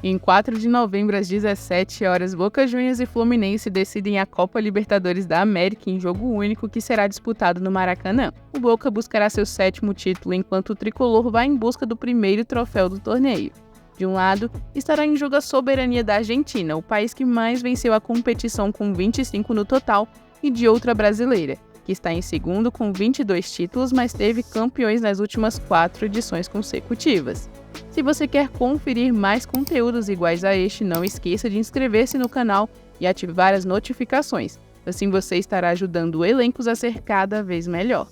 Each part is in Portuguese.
Em 4 de novembro, às 17 horas, Boca Juniors e Fluminense decidem a Copa Libertadores da América em jogo único que será disputado no Maracanã. O Boca buscará seu 7º título, enquanto o tricolor vai em busca do primeiro troféu do torneio. De um lado, estará em jogo a soberania da Argentina, o país que mais venceu a competição com 25 no total, e de outra brasileira, que está em segundo com 22 títulos, mas teve campeões nas últimas 4 edições consecutivas. Se você quer conferir mais conteúdos iguais a este, não esqueça de inscrever-se no canal e ativar as notificações. Assim você estará ajudando o Elencos a ser cada vez melhor.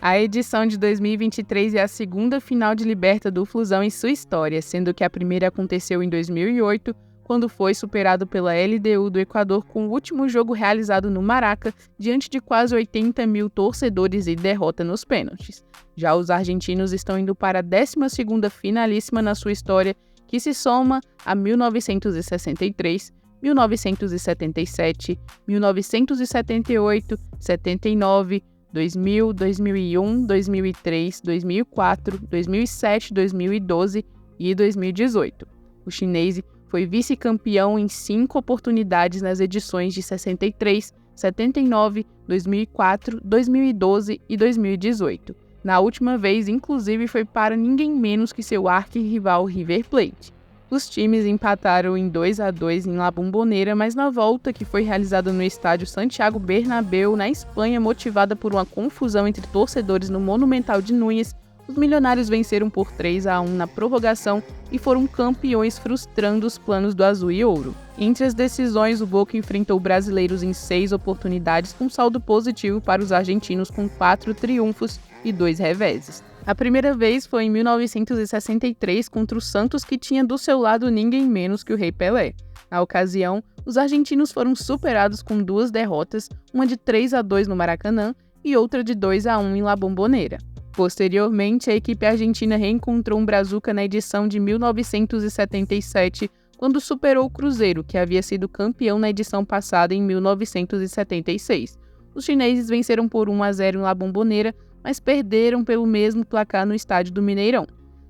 A edição de 2023 é a segunda final de Liberta do Flusão em sua história, sendo que a primeira aconteceu em 2008, quando foi superado pela LDU do Equador com o último jogo realizado no Maraca, diante de quase 80 mil torcedores e derrota nos pênaltis. Já os argentinos estão indo para a 12ª finalíssima na sua história, que se soma a 1963, 1977, 1978, 79, 2000, 2001, 2003, 2004, 2007, 2012 e 2018. O chinês foi vice-campeão em 5 oportunidades nas edições de 63, 79, 2004, 2012 e 2018. Na última vez, inclusive, foi para ninguém menos que seu arquirrival River Plate. Os times empataram em 2-2 em La Bombonera, mas na volta, que foi realizada no estádio Santiago Bernabéu, na Espanha, motivada por uma confusão entre torcedores no Monumental de Núñez, os milionários venceram por 3-1 na prorrogação e foram campeões, frustrando os planos do Azul e Ouro. Entre as decisões, o Boca enfrentou brasileiros em 6 oportunidades, com saldo positivo para os argentinos com 4 triunfos e 2 reveses. A primeira vez foi em 1963 contra o Santos, que tinha do seu lado ninguém menos que o Rei Pelé. Na ocasião, os argentinos foram superados com 2 derrotas, uma de 3-2 no Maracanã e outra de 2-1 em La Bombonera. Posteriormente, a equipe argentina reencontrou um Brazuca na edição de 1977, quando superou o Cruzeiro, que havia sido campeão na edição passada em 1976. Os chineses venceram por 1-0 em La Bombonera, mas perderam pelo mesmo placar no estádio do Mineirão.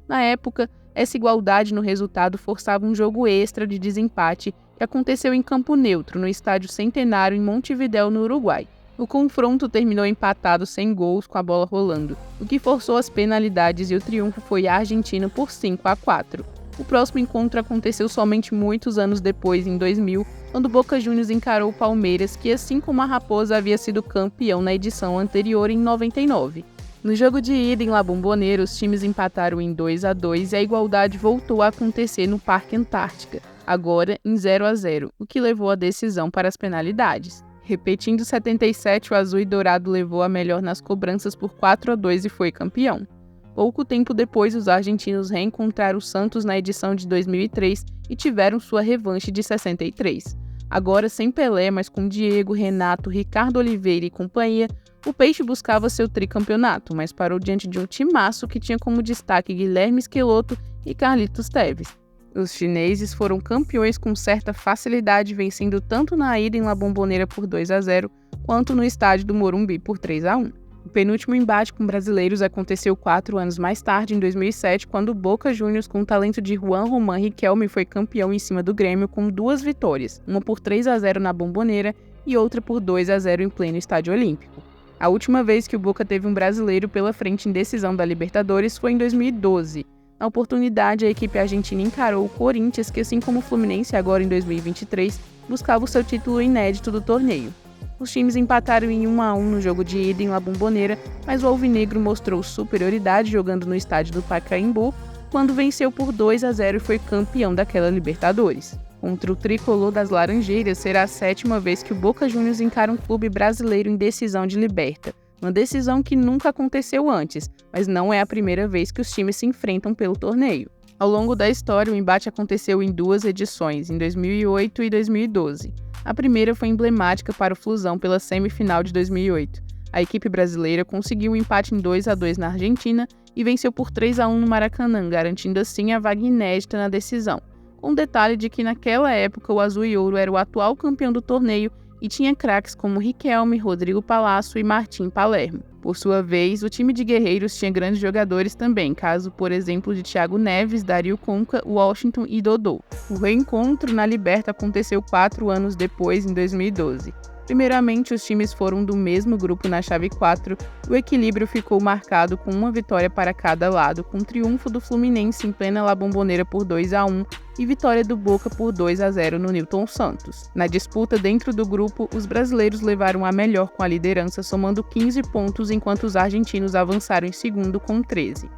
Na época, essa igualdade no resultado forçava um jogo extra de desempate que aconteceu em campo neutro, no estádio Centenário, em Montevidéu, no Uruguai. O confronto terminou empatado sem gols, com a bola rolando, o que forçou as penalidades, e o triunfo foi argentino por 5-4. O próximo encontro aconteceu somente muitos anos depois, em 2000, quando Boca Juniors encarou o Palmeiras, que, assim como a Raposa, havia sido campeão na edição anterior, em 99. No jogo de ida em La Bombonera, os times empataram em 2-2 e a igualdade voltou a acontecer no Parque Antártica, agora em 0-0, o que levou a decisão para as penalidades. Repetindo 77, o azul e dourado levou a melhor nas cobranças por 4-2 e foi campeão. Pouco tempo depois, os argentinos reencontraram o Santos na edição de 2003 e tiveram sua revanche de 63. Agora sem Pelé, mas com Diego, Renato, Ricardo Oliveira e companhia, o Peixe buscava seu tricampeonato, mas parou diante de um timaço que tinha como destaque Guilherme Schelotto e Carlitos Tevez. Os chineses foram campeões com certa facilidade, vencendo tanto na ida em La Bombonera por 2-0, quanto no estádio do Morumbi por 3-1. O penúltimo embate com brasileiros aconteceu 4 anos mais tarde, em 2007, quando o Boca Juniors, com o talento de Juan Román Riquelme, foi campeão em cima do Grêmio com 2 vitórias, uma por 3-0 na Bombonera e outra por 2-0 em pleno estádio olímpico. A última vez que o Boca teve um brasileiro pela frente em decisão da Libertadores foi em 2012. Na oportunidade, a equipe argentina encarou o Corinthians, que, assim como o Fluminense agora em 2023, buscava o seu título inédito do torneio. Os times empataram em 1-1 no jogo de ida em La Bombonera, mas o alvinegro mostrou superioridade jogando no estádio do Pacaembu, quando venceu por 2-0 e foi campeão daquela Libertadores. Contra o tricolor das Laranjeiras, será a 7ª vez que o Boca Juniors encara um clube brasileiro em decisão de Liberta. Uma decisão que nunca aconteceu antes, mas não é a primeira vez que os times se enfrentam pelo torneio. Ao longo da história, o embate aconteceu em 2 edições, em 2008 e 2012. A primeira foi emblemática para o Flusão pela semifinal de 2008. A equipe brasileira conseguiu um empate em 2-2 na Argentina e venceu por 3-1 no Maracanã, garantindo assim a vaga inédita na decisão. Com o detalhe de que naquela época o Azul e Ouro era o atual campeão do torneio e tinha craques como Riquelme, Rodrigo Palácio e Martim Palermo. Por sua vez, o time de guerreiros tinha grandes jogadores também, caso, por exemplo, de Thiago Neves, Dario Conca, Washington e Dodô. O reencontro na Liberta aconteceu 4 anos depois, em 2012. Primeiramente, os times foram do mesmo grupo na chave 4, o equilíbrio ficou marcado com uma vitória para cada lado, com triunfo do Fluminense em plena La Bombonera por 2-1 e vitória do Boca por 2-0 no Newton Santos. Na disputa dentro do grupo, os brasileiros levaram a melhor com a liderança, somando 15 pontos, enquanto os argentinos avançaram em segundo com 13.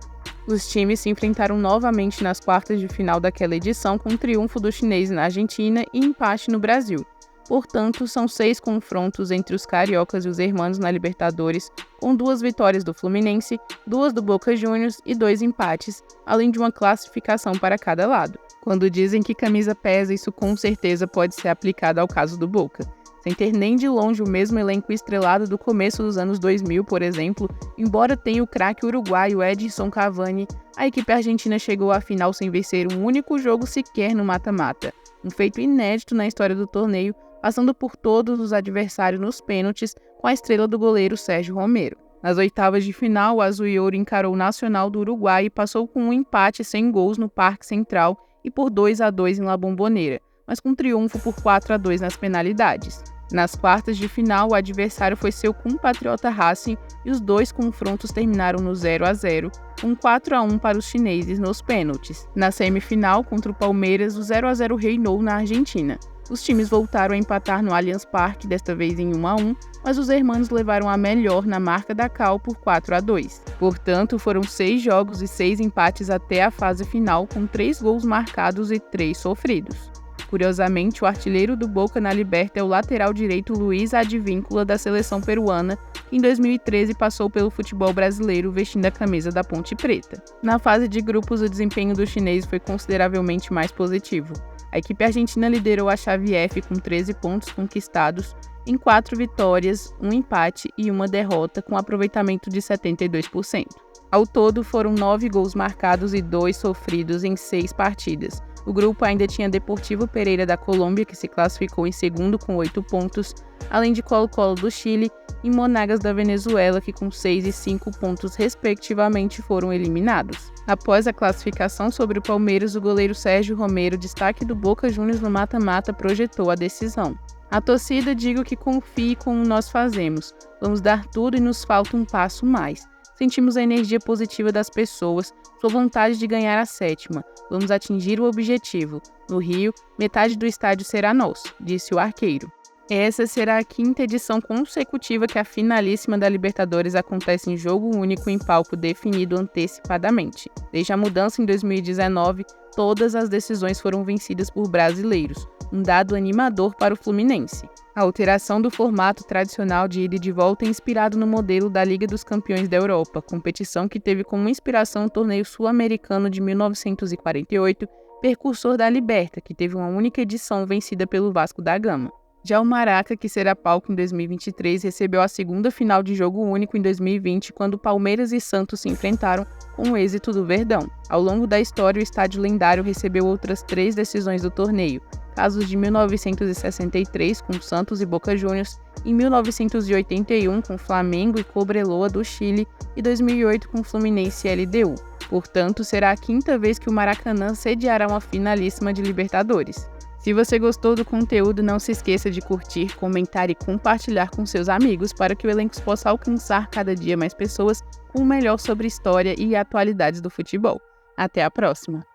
Os times se enfrentaram novamente nas quartas de final daquela edição, com triunfo do chinês na Argentina e empate no Brasil. Portanto, são 6 confrontos entre os cariocas e os hermanos na Libertadores, com 2 vitórias do Fluminense, 2 do Boca Juniors e 2 empates, além de uma classificação para cada lado. Quando dizem que camisa pesa, isso com certeza pode ser aplicado ao caso do Boca. Sem ter nem de longe o mesmo elenco estrelado do começo dos anos 2000, por exemplo, embora tenha o craque uruguaio Edinson Cavani, a equipe argentina chegou à final sem vencer um único jogo sequer no mata-mata, um feito inédito na história do torneio, passando por todos os adversários nos pênaltis com a estrela do goleiro Sérgio Romero. Nas oitavas de final, o Azul e Ouro encarou o Nacional do Uruguai e passou com um empate sem gols no Parque Central e por 2-2 em La Bombonera, mas com triunfo por 4-2 nas penalidades. Nas quartas de final, o adversário foi seu compatriota Racing e os 2 confrontos terminaram no 0-0, com 4-1 para os chineses nos pênaltis. Na semifinal, contra o Palmeiras, o 0-0 reinou na Argentina. Os times voltaram a empatar no Allianz Parque, desta vez em 1-1, mas os hermanos levaram a melhor na marca da Cal por 4-2. Portanto, foram 6 jogos e 6 empates até a fase final, com 3 gols marcados e 3 sofridos. Curiosamente, o artilheiro do Boca na Liberta é o lateral direito Luiz Advíncula da seleção peruana, que em 2013 passou pelo futebol brasileiro vestindo a camisa da Ponte Preta. Na fase de grupos, o desempenho do chinês foi consideravelmente mais positivo. A equipe argentina liderou a chave F com 13 pontos conquistados, em 4 vitórias, 1 empate e 1 derrota, com aproveitamento de 72%. Ao todo, foram 9 gols marcados e 2 sofridos em 6 partidas. O grupo ainda tinha Deportivo Pereira da Colômbia, que se classificou em segundo com 8 pontos, além de Colo-Colo do Chile e Monagas da Venezuela, que com 6 e 5 pontos respectivamente foram eliminados. Após a classificação sobre o Palmeiras, o goleiro Sérgio Romero, destaque do Boca Juniors no mata-mata, projetou a decisão. A torcida, digo que confie como nós fazemos. Vamos dar tudo e nos falta um passo mais. Sentimos a energia positiva das pessoas, sua vontade de ganhar a 7ª. Vamos atingir o objetivo. No Rio, metade do estádio será nosso, disse o arqueiro. Essa será a 5ª edição consecutiva que a finalíssima da Libertadores acontece em jogo único em palco definido antecipadamente. Desde a mudança em 2019, todas as decisões foram vencidas por brasileiros, um dado animador para o Fluminense. A alteração do formato tradicional de ida e de volta é inspirado no modelo da Liga dos Campeões da Europa, competição que teve como inspiração o torneio sul-americano de 1948, precursor da Liberta, que teve uma única edição vencida pelo Vasco da Gama. Já o Maraca, que será palco em 2023, recebeu a 2ª final de jogo único em 2020, quando Palmeiras e Santos se enfrentaram com o êxito do Verdão. Ao longo da história, o estádio lendário recebeu outras 3 decisões do torneio, casos de 1963 com Santos e Boca Juniors, em 1981 com Flamengo e Cobreloa do Chile e 2008 com Fluminense e LDU. Portanto, será a 5ª vez que o Maracanã sediará uma finalíssima de Libertadores. Se você gostou do conteúdo, não se esqueça de curtir, comentar e compartilhar com seus amigos para que o Elencos possa alcançar cada dia mais pessoas com o melhor sobre história e atualidades do futebol. Até a próxima!